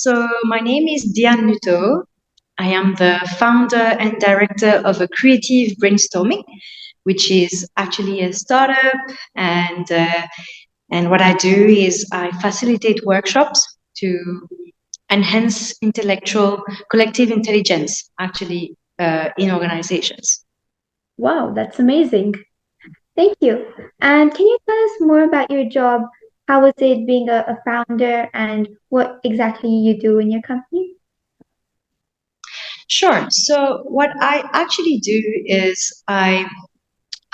So my name is Diane Nuteau. I am the founder and director of a creative brainstorming, which is actually a startup. And what I do is I facilitate workshops to enhance intellectual collective intelligence, actually, in organizations. Wow, that's amazing. Thank you. And can you tell us more about your job? How was it being a founder and what exactly you do in your company? Sure. So what I actually do is I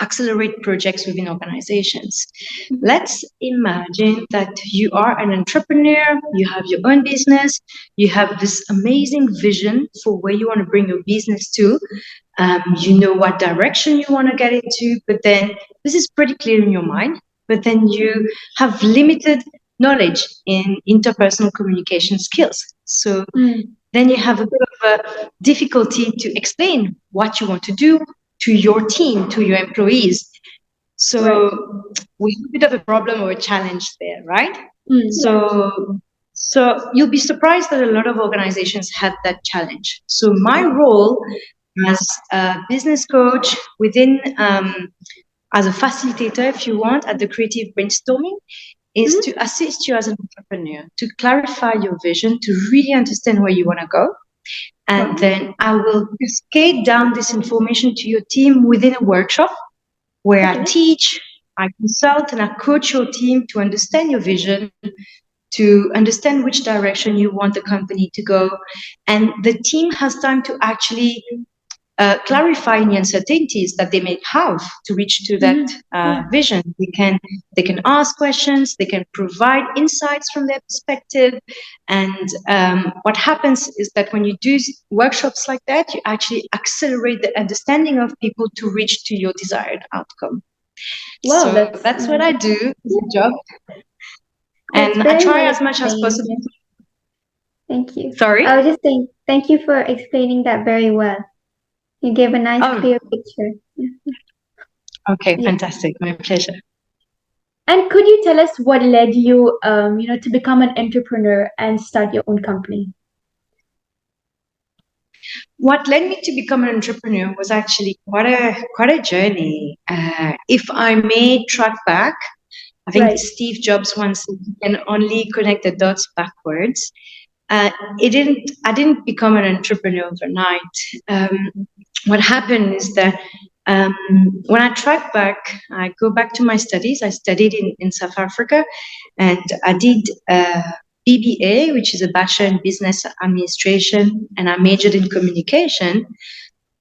accelerate projects within organizations. Mhm. Let's imagine that you are an entrepreneur, you have your own business, you have this amazing vision for where you want to bring your business to. You know what direction you want to get into, but then this is pretty clear in your mind, but then you have limited knowledge in interpersonal communication skills. So Mm, then you have a bit of a difficulty to explain what you want to do to your team, to your employees. right. So we have a bit of a problem or a challenge there, right? Yeah. So you'll be surprised that a lot of organizations had that challenge. So my role as a business coach within, as a facilitator, if you want, at the creative brainstorming, is Mhm. to assist you as an entrepreneur to clarify your vision, to really understand where you want to go, and Wow. then I will cascade down this information to your team within a workshop where I Okay. teach, I consult, and I coach your team to understand your vision, to understand which direction you want the company to go. And the team has time to actually clarify any uncertainties that they may have to reach to that Yeah. vision. They can ask questions, they can provide insights from their perspective, and what happens is that when you do workshops like that, you actually accelerate the understanding of people to reach to your desired outcome. Wow, So that's what I do as a job, that's and I very try well as much as explained. possible. Thank you. Sorry. I was just saying thank you for explaining that very well. You gave a nice, Oh, clear picture. okay, Yeah. fantastic. My pleasure. And could you tell us what led you, to become an entrepreneur and start your own company? What led me to become an entrepreneur was actually quite a journey. If I may track back, I think Right. Steve Jobs once said you can only connect the dots backwards. Uh, it didn't. I didn't become an entrepreneur overnight. What happened is that um, when I track back, I go back to my studies. I studied in South Africa, and I did BBA, which is a Bachelor in Business Administration, and I majored in communication.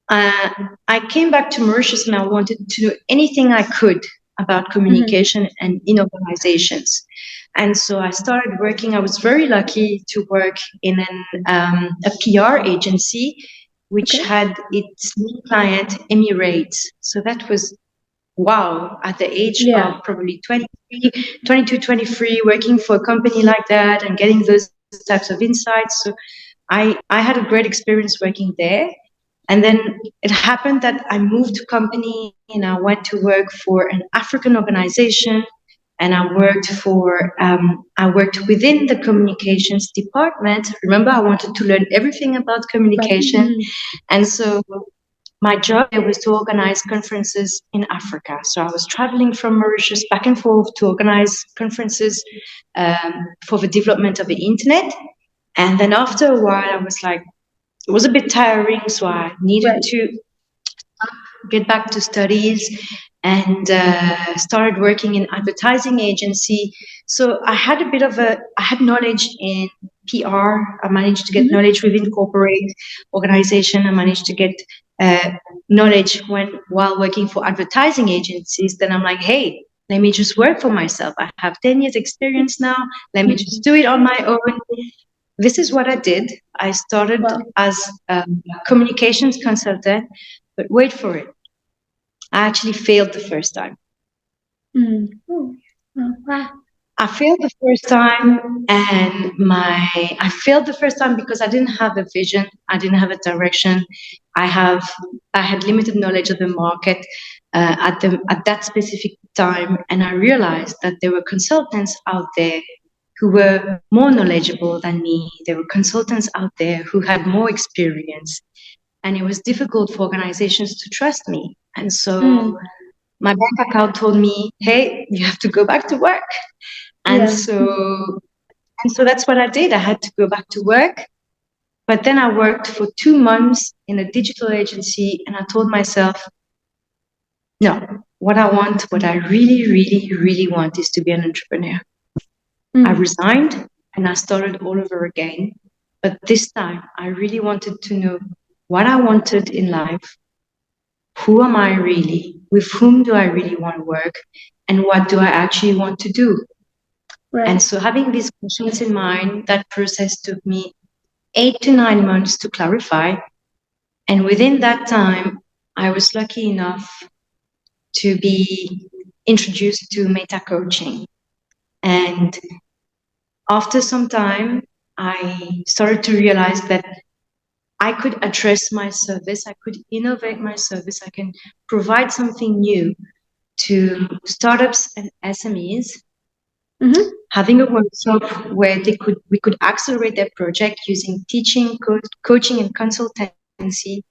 Uh, I came back to Mauritius and I wanted to know anything I could about Hmm. communication and in organizations. And so I started working. I was very lucky to work in a PR agency, which Okay. had its main client Emirates. So that was wow, at the age Yeah. of probably 23, 22, 23, working for a company like that and getting those types of insights. So I had a great experience working there. And then it happened that I moved company and I went to work for an African organization, and I worked within the communications department. Remember, I wanted to learn everything about Right. communication, and so my job there was to organize conferences in Africa. So I was traveling from Mauritius back and forth to organize conferences for the development of the internet. And then after a while, I was like, it was a bit tiring, so I needed Right. to get back to studies and started working in advertising agency. So I had knowledge in PR. I managed to get Hmm. knowledge within corporate organization. I managed to get uh, knowledge while working for advertising agencies. Then I'm like, hey, let me just work for myself. I have 10 years experience now. Let me just do it on my own. This is what I did. I started Wow. as a communications consultant, but wait for it. I actually failed the first time. Mm. Oh, oh, wow. I failed the first time, and I failed the first time because I didn't have a vision. I didn't have a direction. I have I had limited knowledge of the market at that specific time, and I realized that there were consultants out there who were more knowledgeable than me. There were consultants out there who had more experience. And it was difficult for organizations to trust me. And so my bank account told me, hey, you have to go back to work. And so that's what I did. I had to go back to work. But then I worked for 2 months in a digital agency, and I told myself, no, what I really, really, really want is to be an entrepreneur. I resigned and I started all over again. But this time, I really wanted to know what I wanted in life. Who am I really? With whom do I really want to work? And what do I actually want to do? Right. And so having these questions in mind, that process took me 8 to 9 months to clarify. And within that time, I was lucky enough to be introduced to meta coaching. And after some time, I started to realize that I could address my service, I could innovate my service, I can provide something new to startups and SMEs. Having a workshop where we could accelerate their project using teaching, coaching, and consultancy,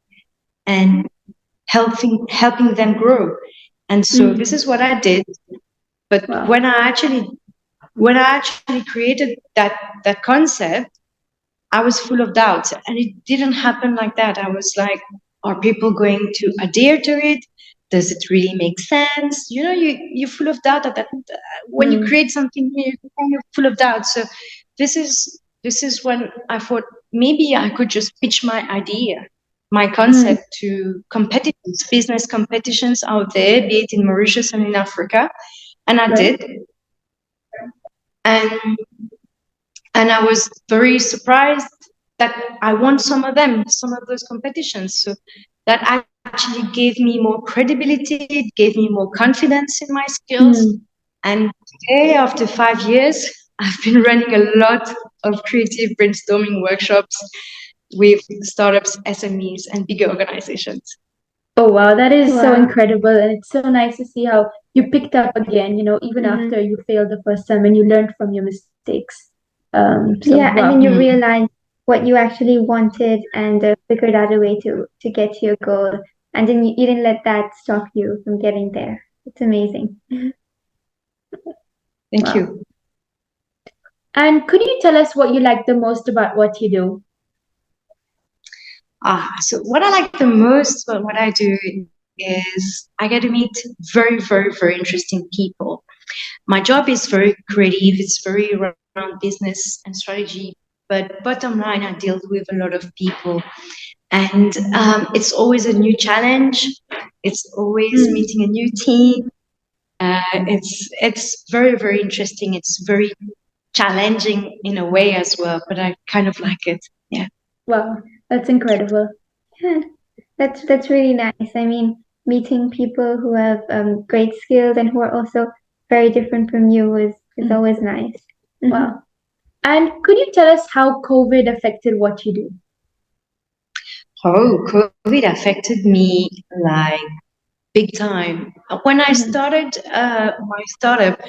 and helping them grow. And so this is what I did. But when I actually created that concept, I was full of doubts, and it didn't happen like that. I was like, are people going to adhere to it? Does it really make sense? You know, you're full of doubt at that. When you create something new, you're full of doubt. So this is when I thought maybe I could just pitch my idea, my concept to competitors, business competitions out there, be it in Mauritius and in Africa. And I did. And I was very surprised that I won some of those competitions. So that actually gave me more credibility, it gave me more confidence in my skills. And today, after 5 years, I've been running a lot of creative brainstorming workshops with startups, SMEs, and bigger organizations. Oh, wow, that is so incredible. And it's so nice to see how you picked up again, even after you failed the first time and you learned from your mistakes. And then you realized what you actually wanted and figured out a way to get to your goal. And then you didn't let that stop you from getting there. It's amazing. Thank you. And could you tell us what you like the most about what you do? So what I like the most about what I do is I get to meet very, very, very interesting people. My job is very creative. It's very around business and strategy. But bottom line, I deal with a lot of people. And it's always a new challenge. It's always meeting a new team. It's very, very interesting. It's very challenging in a way as well, but I kind of like it. Yeah. Wow, that's incredible. Yeah, that's really nice. I mean, meeting people who have great skills and who are also very different from you is always nice. Wow. And could you tell us how COVID affected what you do? Oh, COVID affected me like big time. When I started my startup,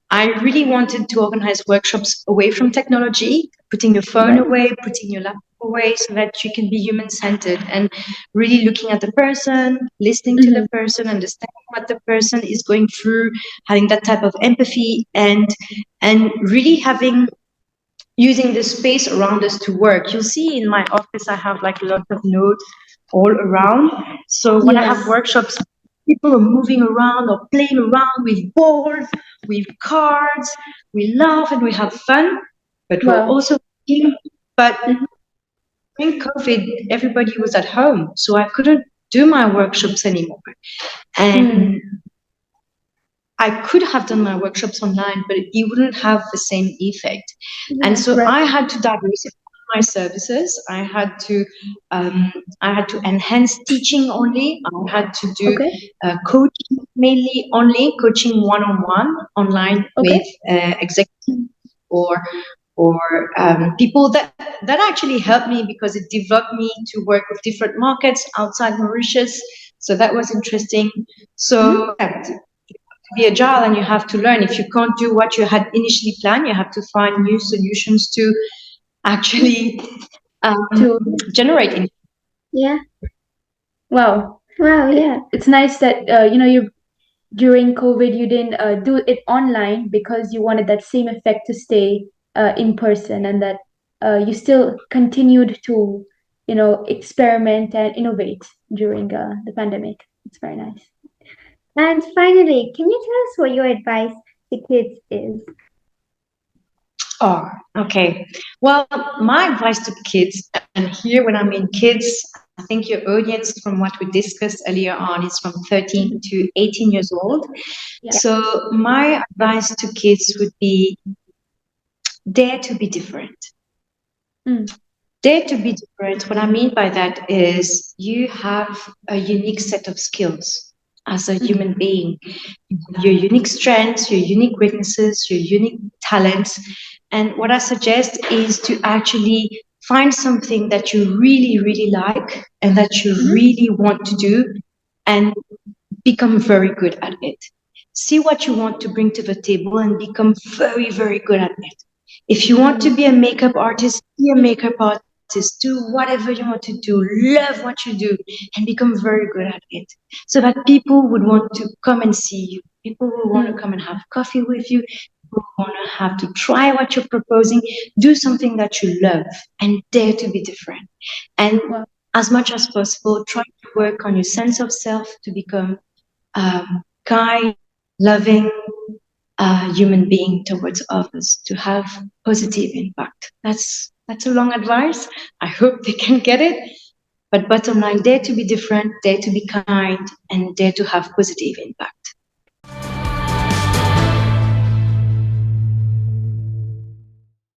I really wanted to organize workshops away from technology, putting your phone away, putting your laptop away, so that you can be human-centered and really looking at the person, listening to the person, understanding what the person is going through, having that type of empathy, and really using the space around us to work. You'll see in my office, I have like a lot of notes all around. So when I have workshops, people are moving around or playing around with balls, with cards. We laugh and we have fun, but we're also thinking. But during COVID, everybody was at home, so I couldn't do my workshops anymore. And I could have done my workshops online, but it wouldn't have the same effect. And so I had to diversify my services. I had to enhance teaching only. I had to do coaching mainly only, coaching one-on-one online with executives or people that actually helped me, because it developed me to work with different markets outside Mauritius. So that was interesting. So be agile and you have to learn. If you can't do what you had initially planned, you have to find new solutions to actually generate income. Yeah. Wow. Wow. Yeah. It's nice that you during COVID you didn't do it online because you wanted that same effect to stay in person, and that you still continued to experiment and innovate during the pandemic. It's very nice. And finally, can you tell us what your advice to kids is? Oh, okay. Well, my advice to kids, and here when I mean kids, I think your audience, from what we discussed earlier on, is from 13 to 18 years old. Yeah. So my advice to kids would be dare to be different. Dare to be different. What I mean by that is you have a unique set of skills as a human being. Your unique strengths, your unique weaknesses, your unique talents. And what I suggest is to actually find something that you really, really like and that you really want to do and become very good at it. See what you want to bring to the table and become very, very good at it. If you want to be a makeup artist, be a makeup artist. Do whatever you want to do. Love what you do and become very good at it. So that people would want to come and see you. People will want to come and have coffee with you. People want to have to try what you're proposing. Do something that you love and dare to be different. And as much as possible, try to work on your sense of self to become kind, loving, human being towards others, to have positive impact. That's a long advice. I hope they can get it. But bottom line, dare to be different, dare to be kind, and dare to have positive impact.